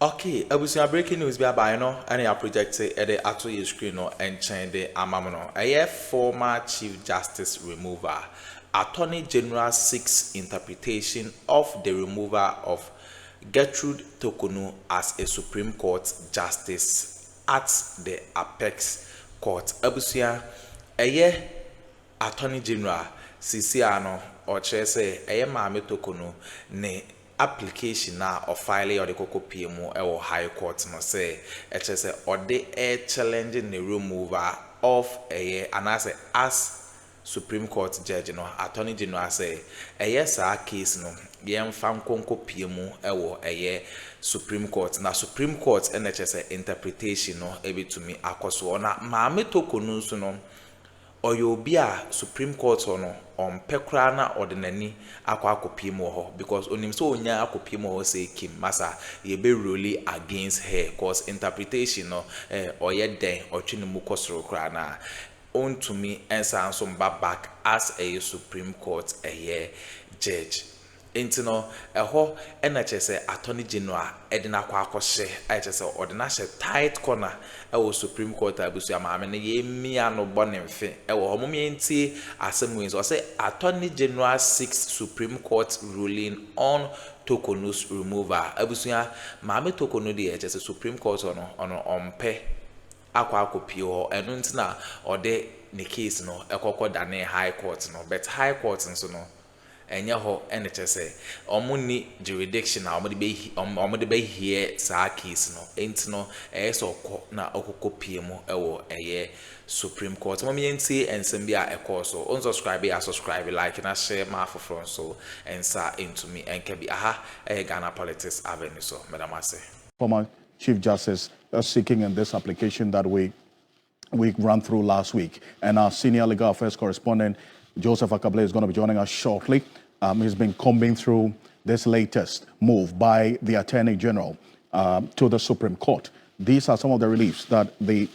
Okay, abusia breaking news bi aba no and ya project e de ato your screen no enchen de amam no. Former Chief Justice remover. Attorney General seeks interpretation of the removal of Gertrude Torkornoo as a Supreme Court justice at the Apex Court. Abusia Attorney General sisi ano or say maame Torkornoo ne application na or file or the koko PMO or high court no say say or they challenging the removal of and I say as Supreme Court judge no Attorney General say saa case no yem fam konko PMO Supreme Court na Supreme Court NHS interpretation no ebi to me akoso na maame Torkornoo so no obi a Supreme Court no on pekra na ordinary akopie mo ho because onim so onya akopie mo ho say Kim Masa ye be really against her cause interpretation no oye den otwene mu kosoro kra na on to me ensa so back as a Supreme Court judge enti no NHS Attorney General edina kwa akose NHS ordinary tight corner Supreme Court abusu amaame ne ye mia no bonemfe homo enti assemblies or say Attorney General seeks Supreme Court ruling on Torkornoo's removal abusu maame Torkornoo de NHS Supreme Court ono ompe akopie ho eno nti na ode ne case no dane high court no but high court nso no enye ho NHS omuni jurisdiction na omode be here sa case no enti no so na okokopie mu Supreme Court mo mienti ensem bia so unsubscribe subscribe like na share ma for so ensa into me enke bi Ghana Politics Avenue so madam ase former Chief Justice seeking in this application that we ran through last week, and our senior legal affairs correspondent Joseph Akable is going to be joining us shortly. He's been combing through this latest move by the Attorney General to the Supreme Court. These are some of the reliefs that the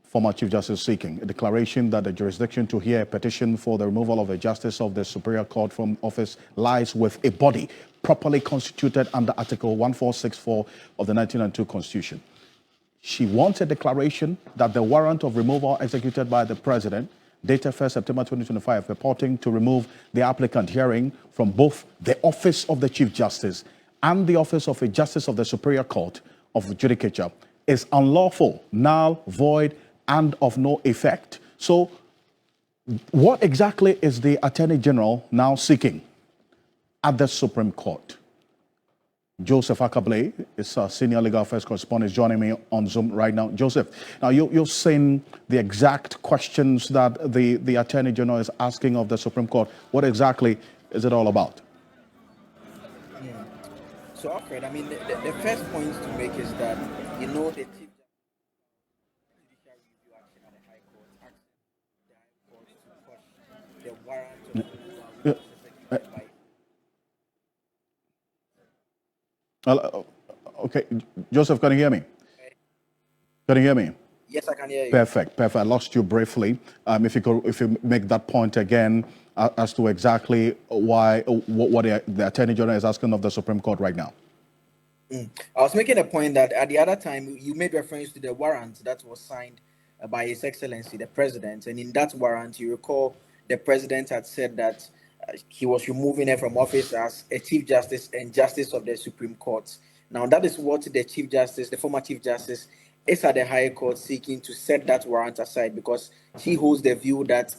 former Chief Justice is seeking. A declaration that the jurisdiction to hear a petition for the removal of a justice of the Superior Court from office lies with a body properly constituted under Article 1464 of the 1992 Constitution. She wants a declaration that the warrant of removal executed by the President dated 1st September 2025, purporting to remove the applicant hearing from both the office of the Chief Justice and the office of a Justice of the Superior Court of Judicature, is unlawful, null, void, and of no effect. So, what exactly is the Attorney General now seeking at the Supreme Court? Joseph Akable is a senior legal affairs correspondent joining me on Zoom right now. Joseph, now you've seen the exact questions that the Attorney General is asking of the Supreme Court. What exactly is it all about? So, Alfred, I mean, the first point to make is that, the Chief Judicial Review action at the High Court asked the High Court to quash the warrant of removal executed by. Okay, Joseph, can you hear me? Can you hear me? Yes, I can hear you. Perfect. I lost you briefly. If you make that point again as to exactly what the Attorney General is asking of the Supreme Court right now. I was making a point that at the other time you made reference to the warrant that was signed by His Excellency the President, and in that warrant you recall the President had said that he was removing her from office as a Chief Justice and Justice of the Supreme Court. Now that is what the Chief Justice, the former Chief Justice, is at the High Court seeking to set that warrant aside because she holds the view that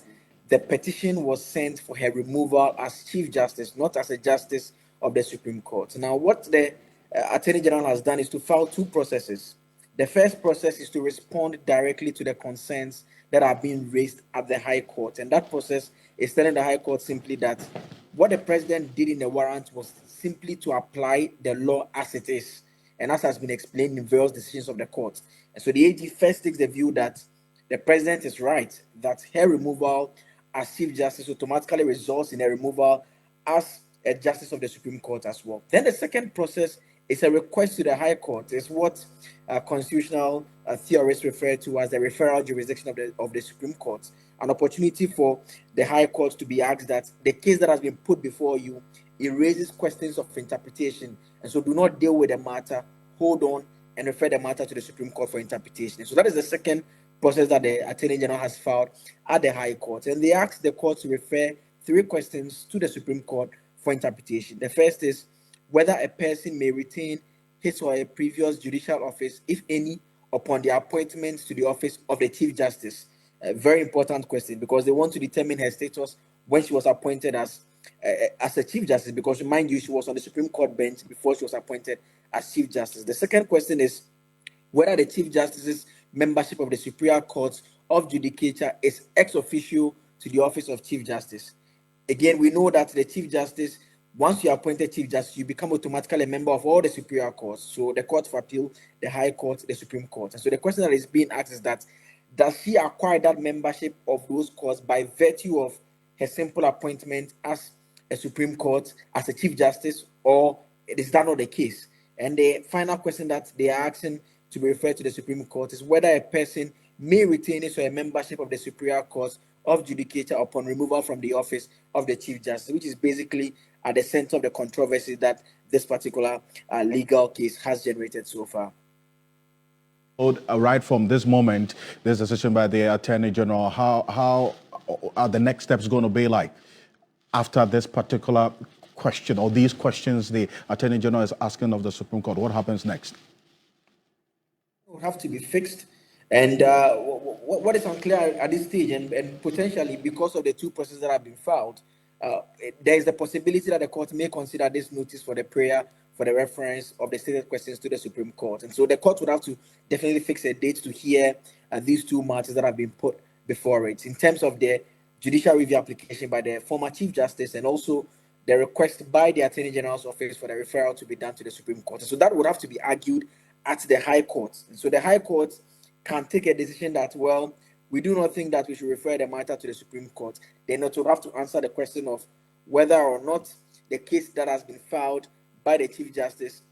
the petition was sent for her removal as Chief Justice, not as a Justice of the Supreme Court. Now what the Attorney General has done is to file two processes. The first process is to respond directly to the concerns that are being raised at the High Court. And that process is telling the High Court simply that what the President did in the warrant was simply to apply the law as it is, and as has been explained in various decisions of the court. And so the AG first takes the view that the President is right, that her removal as Chief Justice automatically results in a removal as a Justice of the Supreme Court as well. Then the second process is a request to the High Court. It's what constitutional theorists refer to as the referral jurisdiction of the Supreme Court, an opportunity for the High Court to be asked that the case that has been put before you, it raises questions of interpretation, and so do not deal with the matter hold on and refer the matter to the Supreme Court for interpretation. So that is the second process that the Attorney General has filed at the High Court. And they asked the court to refer 3 questions to the Supreme Court for interpretation. The first is whether a person may retain his or her previous judicial office, if any, upon the appointment to the office of the Chief Justice. A very important question, because they want to determine her status when she was appointed as a Chief Justice, because remind you, she was on the Supreme Court bench before she was appointed as Chief Justice. The second question is whether the Chief Justice's membership of the Superior Court of Judicature is ex officio to the office of Chief Justice. Again, we know that the Chief Justice, once you are appointed Chief Justice, you become automatically a member of all the Superior Courts. So the Court of Appeal, the High Court, the Supreme Court. And so the question that is being asked is that, does she acquire that membership of those courts by virtue of her simple appointment as a Supreme Court, as a Chief Justice, or is that not the case? And the final question that they are asking to be referred to the Supreme Court is whether a person may retain his or a membership of the Superior Court of Judicature upon removal from the office of the Chief Justice, which is basically at the center of the controversy that this particular legal case has generated so far. Right from this moment, this decision by the Attorney General, how are the next steps going to be like after this particular question or these questions the Attorney General is asking of the Supreme Court? What happens next? It will have to be fixed. And what is unclear at this stage, and potentially because of the 2 processes that have been filed, there is the possibility that the court may consider this notice for the prayer for the reference of the stated questions to the Supreme Court. And so the court would have to definitely fix a date to hear these 2 matters that have been put before it, in terms of the judicial review application by the former Chief Justice and also the request by the Attorney General's office for the referral to be done to the Supreme Court. And so that would have to be argued at the High Court. And so the High Court can take a decision that, well, we do not think that we should refer the matter to the Supreme Court. Then it will have to answer the question of whether or not the case that has been filed by the Chief Justice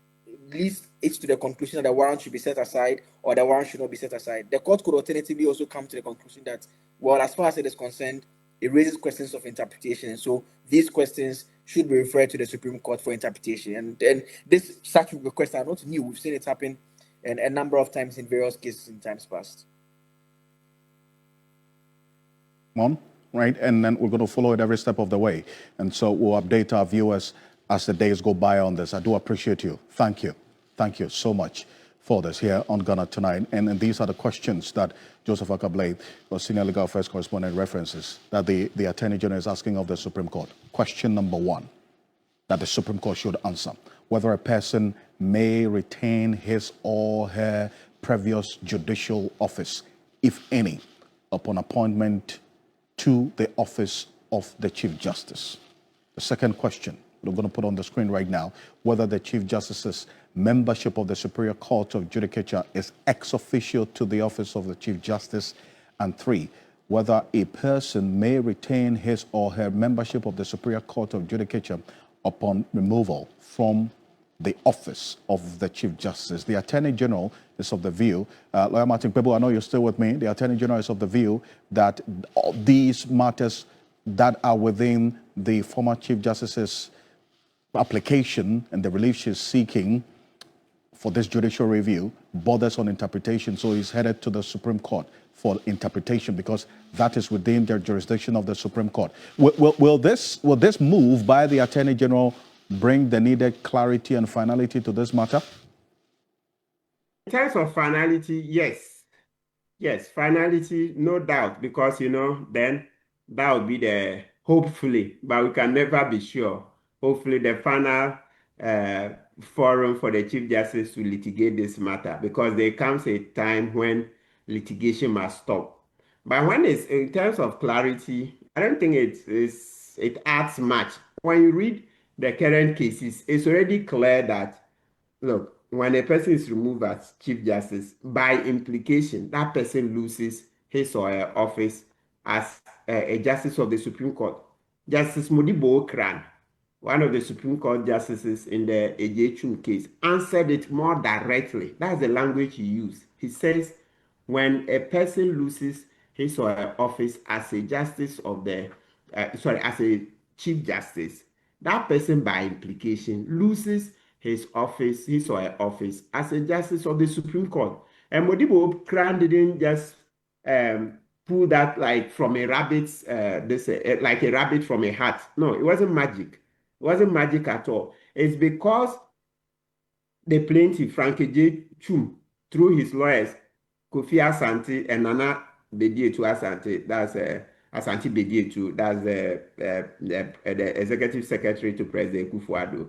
leads it to the conclusion that the warrant should be set aside or the warrant should not be set aside. The court could alternatively also come to the conclusion that, well, as far as it is concerned, it raises questions of interpretation. And so these questions should be referred to the Supreme Court for interpretation. And this such requests are not new. We've seen it happen a number of times in various cases in times past. Right, and then we're going to follow it every step of the way. And so we'll update our viewers as the days go by on this. I do appreciate you. Thank you. Thank you so much for this here on Ghana Tonight. And these are the questions that Joseph Akablay, our senior legal affairs correspondent, references that the Attorney General is asking of the Supreme Court. Question number 1 that the Supreme Court should answer: whether a person may retain his or her previous judicial office, if any, upon appointment to the office of the Chief Justice. The second question we're going to put on the screen right now: whether the Chief Justice's membership of the Superior Court of Judicature is ex officio to the office of the Chief Justice. And 3, whether a person may retain his or her membership of the Superior Court of Judicature upon removal from the office of the Chief Justice. The Attorney General is of the view, Lawyer Martin Pebu, I know you're still with me. The Attorney General is of the view that these matters that are within the former Chief Justice's application and the relief she's seeking for this judicial review borders on interpretation. So he's headed to the Supreme Court for interpretation because that is within the jurisdiction of the Supreme Court. Will this move by the Attorney General bring the needed clarity and finality to this matter? In terms of finality, yes. Yes, finality, no doubt, because, then that would be the hopefully, but we can never be sure. Hopefully the final forum for the Chief Justice to litigate this matter, because there comes a time when litigation must stop. But when it's in terms of clarity, I don't think it adds much. When you read the current cases, it's already clear that, look, when a person is removed as Chief Justice, by implication, that person loses his or her office as a Justice of the Supreme Court. Justice Modibo Okran, one of the Supreme Court justices in the A.General case, answered it more directly. That's the language he used. He says, when a person loses his or her office as a Justice of the, as a Chief Justice, that person by implication loses his office, his or her office, as a justice of the Supreme Court. And Modibo Kran didn't just pull that like from a rabbit's, like a rabbit from a hat. No, it wasn't magic. It wasn't magic at all. It's because the plaintiff, Frankie J. Chum, through his lawyers, Kofi Asante and Nana Bedietu Asante, that's Asante Bedietu, that's the executive secretary to President Akuffo Addo,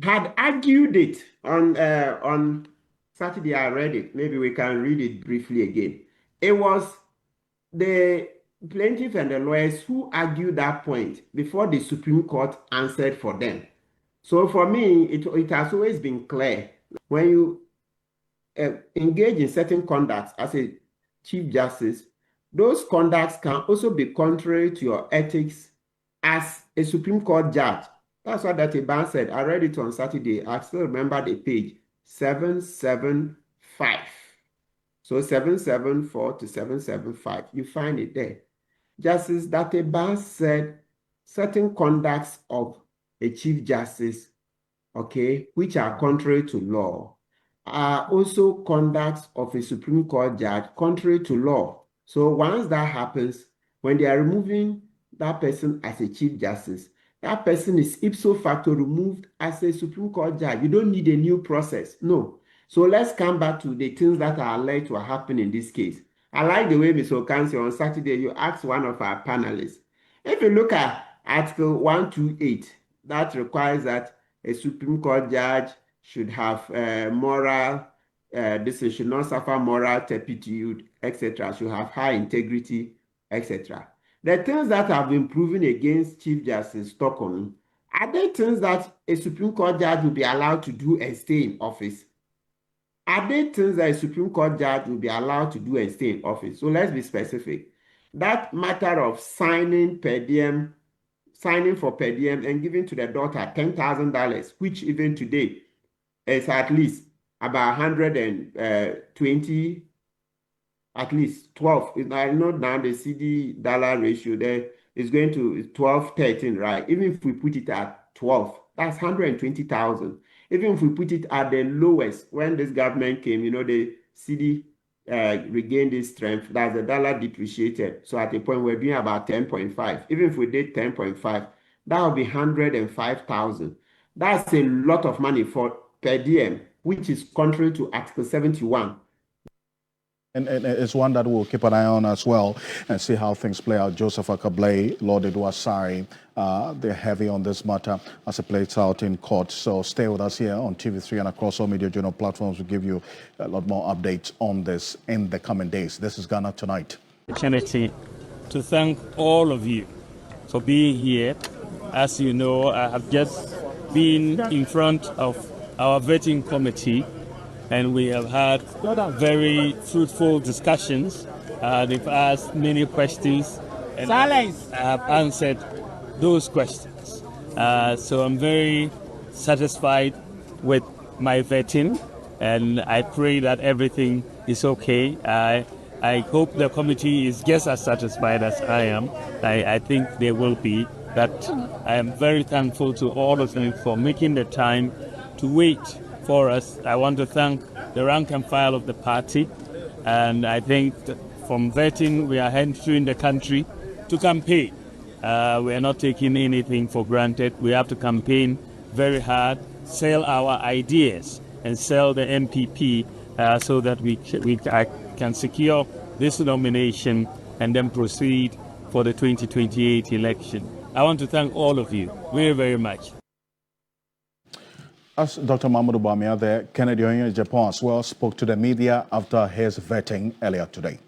had argued it on Saturday. I read it. Maybe we can read it briefly again. It was the plaintiff and the lawyers who argued that point before the Supreme Court answered for them. So for me, it has always been clear when you engage in certain conducts as a Chief Justice, those conducts can also be contrary to your ethics as a Supreme Court judge. That's what that Ban said. I read it on Saturday. I still remember the page 775. So 774 to 775. You find it there. Justice Ban said certain conducts of a Chief Justice, okay, which are contrary to law, are also conducts of a Supreme Court judge contrary to law. So once that happens, when they are removing that person as a Chief Justice, that person is ipso facto removed as a Supreme Court judge. You don't need a new process. No. So let's come back to the things that are alleged to happen in this case. I like the way Mr. Okansi on Saturday, you asked one of our panelists. If you look at Article 128, that requires that a Supreme Court judge should have moral, should not suffer moral turpitude, etc., should have high integrity, etc. The things that have been proven against Chief Justice Torkornoo, are they things that a Supreme Court judge will be allowed to do and stay in office? Are they things that a Supreme Court judge will be allowed to do and stay in office? So let's be specific. That matter of signing for per diem and giving to the daughter $10,000, which even today is at least about 120, at least 12. I know now the CD dollar ratio there is going to 12, 13, right? Even if we put it at 12, that's 120,000. Even if we put it at the lowest, when this government came, the CD regained its strength, that's the dollar depreciated. So at a point, we're doing about 10.5. Even if we did 10.5, that would be 105,000. That's a lot of money for per diem, which is contrary to Article 71. And it's one that we'll keep an eye on as well and see how things play out. Joseph Akablay, Lord Edwasari, they're heavy on this matter as it plays out in court. So stay with us here on TV3 and across all media journal platforms. We'll give you a lot more updates on this in the coming days. This is Ghana Tonight. Opportunity to thank all of you for being here. As you know, I have just been in front of our vetting committee, and we have had very fruitful discussions. They've asked many questions, and I have answered those questions. So I'm very satisfied with my vetting, and I pray that everything is okay. I hope the committee is just as satisfied as I am. I think they will be. But I am very thankful to all of you for making the time to wait for us. I want to thank the rank and file of the party, and I think from vetting we are entering the country to campaign. We are not taking anything for granted. We have to campaign very hard, sell our ideas, and sell the MPP so that we can secure this nomination and then proceed for the 2028 election. I want to thank all of you very, very much. As Dr. Mahmoud Bawumia, the Kennedy in Japan as well, spoke to the media after his vetting earlier today.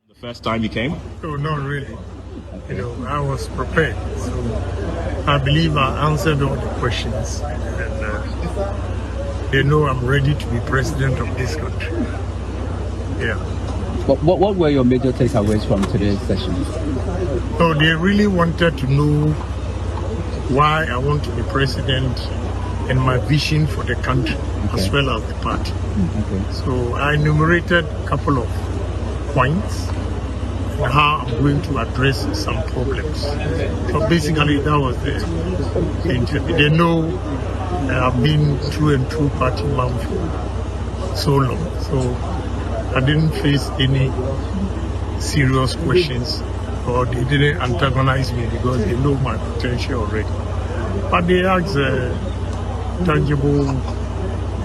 The first time you came? No, not really. I was prepared. So I believe I answered all the questions. And they know I'm ready to be president of this country. Yeah. What were your major takeaways from today's session? So they really wanted to know why I want to be president and my vision for the country, as well as the party. So I enumerated a couple of points on how I'm going to address some problems. So basically that was the interview. They know I've been through and through party man for so long. So I didn't face any serious questions, or they didn't antagonize me because they know my potential already. But they asked tangible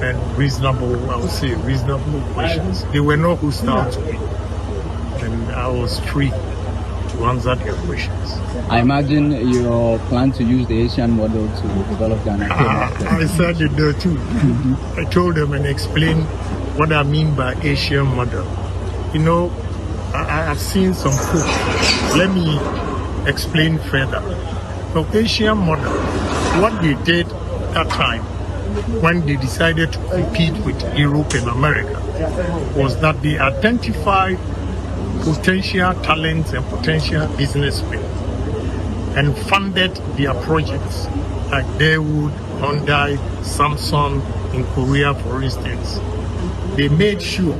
and reasonable, I would say reasonable questions. They were not hostile to me, and I was free to answer their questions. I imagine you plan to use the Asian model to develop Ghana. I said it there too. I told them and explained what I mean by Asian model. You know, I've seen some proof. Let me explain further. The Asian model, what they did that time when they decided to compete with Europe and America was that they identified potential talents and potential businessmen and funded their projects like Daewoo, Hyundai, Samsung in Korea, for instance. They made sure.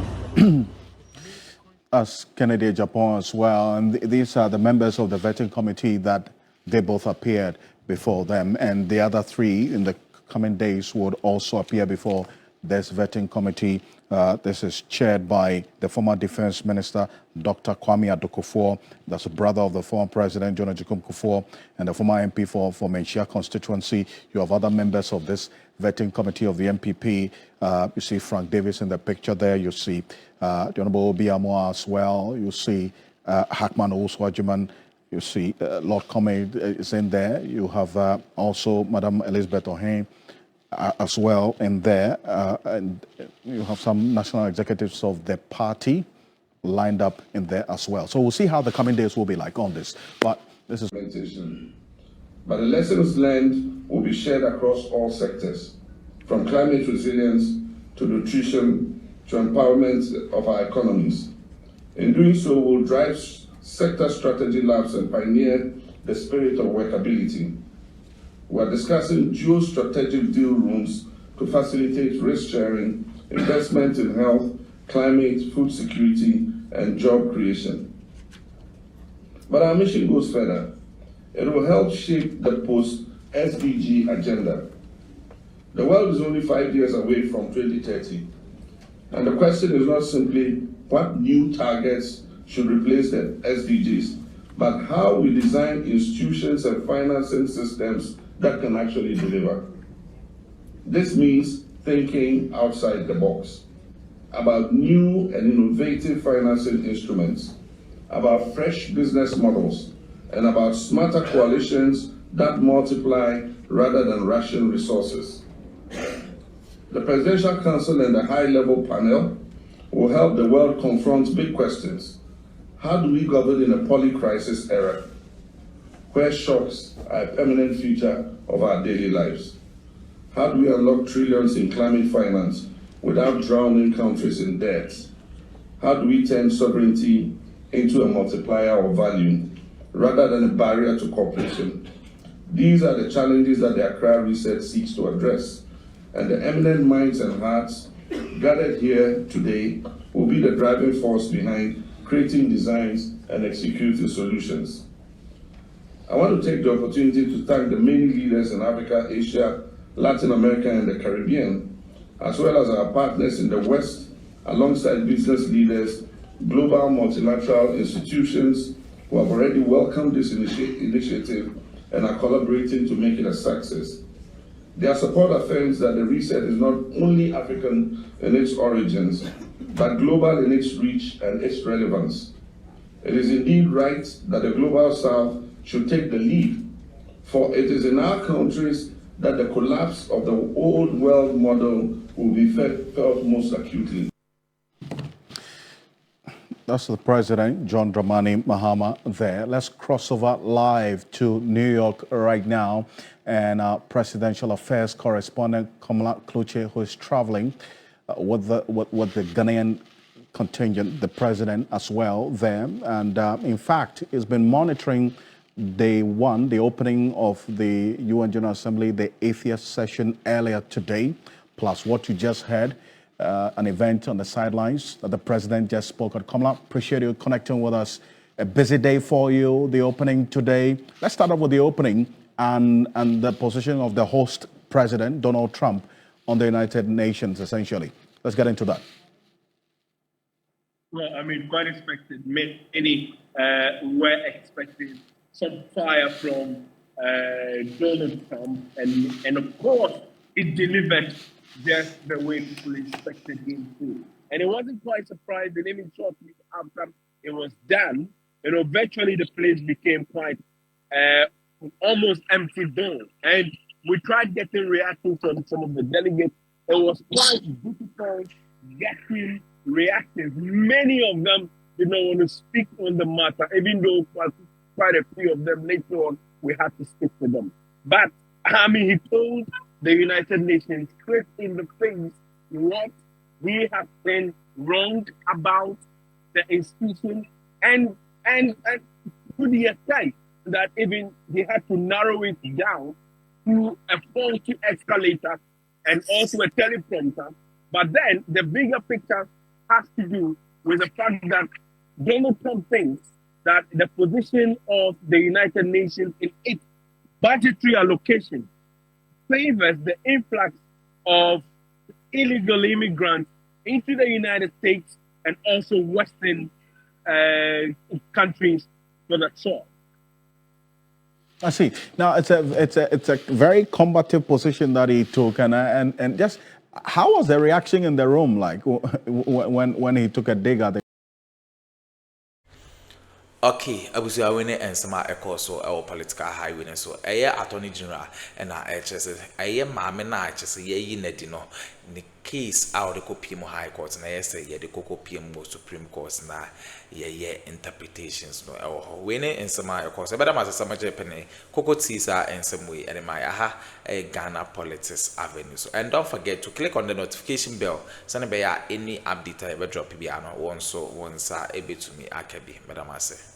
As Kennedy Japan as well, and these are the members of the vetting committee that they both appeared before them, and the other three in the coming days would also appear before this vetting committee. This is chaired by the former defense minister, Dr. Kwame Akuffo. That's the brother of the former president, John Akuffo, and the former MP for Menchia constituency. You have other members of this vetting committee of the MPP. You see Frank Davis in the picture there. You see the Honorable Bawumia as well. You see Hackman Oswajiman. You see Lord Comey is in there. You have also Madam Elizabeth Ohen as well in there. And you have some national executives of the party lined up in there as well. So we'll see how the coming days will be like on this. But this is... But the lessons learned will be shared across all sectors, from climate resilience to nutrition to empowerment of our economies. In doing so, we'll drive sector strategy labs and pioneer the spirit of workability. We're discussing geostrategic deal rooms to facilitate risk sharing, investment in health, climate, food security, and job creation. But our mission goes further. It will help shape the post-SDG agenda. The world is only 5 years away from 2030. And the question is not simply what new targets should replace the SDGs, but how we design institutions and financing systems that can actually deliver. This means thinking outside the box, about new and innovative financing instruments, about fresh business models, and about smarter coalitions that multiply rather than ration resources. The Presidential Council and the high-level panel will help the world confront big questions. How do we govern in a poly-crisis era, where shocks are a permanent feature of our daily lives? How do we unlock trillions in climate finance without drowning countries in debt? How do we turn sovereignty into a multiplier of value rather than a barrier to cooperation? These are the challenges that the Accra Reset seeks to address, and the eminent minds and hearts gathered here today will be the driving force behind creating designs and executing solutions. I want to take the opportunity to thank the many leaders in Africa, Asia, Latin America, and the Caribbean, as well as our partners in the West, alongside business leaders, global multilateral institutions who have already welcomed this initiative and are collaborating to make it a success. Their support affirms that the reset is not only African in its origins, but global in its reach and its relevance. It is indeed right that the Global South should take the lead, for it is in our countries that the collapse of the old world model will be felt most acutely. That's the President, John Dramani Mahama there. Let's cross over live to New York right now. And our presidential affairs correspondent, Kamala Kluche, who is traveling with the Ghanaian contingent, the president as well there. And in fact, he's been monitoring day one, the opening of the UN General Assembly, the 80th session earlier today, plus what you just heard. An event on the sidelines that the president just spoke at. Kamala, appreciate you connecting with us. A busy day for you, the opening today. Let's start off with the opening and the position of the host President Donald Trump on the United Nations, essentially. Let's get into that. Well, I mean, quite expected. Many were expecting some fire from Donald Trump, and of course, it delivered just the way people expected him to. And it wasn't quite surprising, even shortly after it was done. Virtually the place became quite almost empty down. And we tried getting reactions from some of the delegates. It was quite difficult getting reactions. Many of them did not want to speak on the matter, even though quite a few of them later on we had to speak to them. But I mean, he told the United Nations straight in the face what we have been wrong about the institution, and to the extent that even he had to narrow it down to a faulty escalator and also a teleprompter. But then the bigger picture has to do with the fact that Donald Trump thinks that the position of the United Nations in its budgetary allocation favors the influx of illegal immigrants into the United States and also Western countries for that sort. I see. Now it's a very combative position that he took, and just how was the reaction in the room like when he took a dig at the. Okay, abusu awene ensema ekoso e political highway so eye attorney general na ehchese eye maame na ehchese ye yi nadi no ni case out the copy mu high court na yese ye de copy mu supreme court na ye interpretations no ewo ho we ne ensema ekoso beda masesa jepene kokotisa ensemwe ene my aha Ghana politics avenue so, and don't forget to click on the notification bell send be ya any update e drop bi ano won so won sa ebe to me akabi beda mase.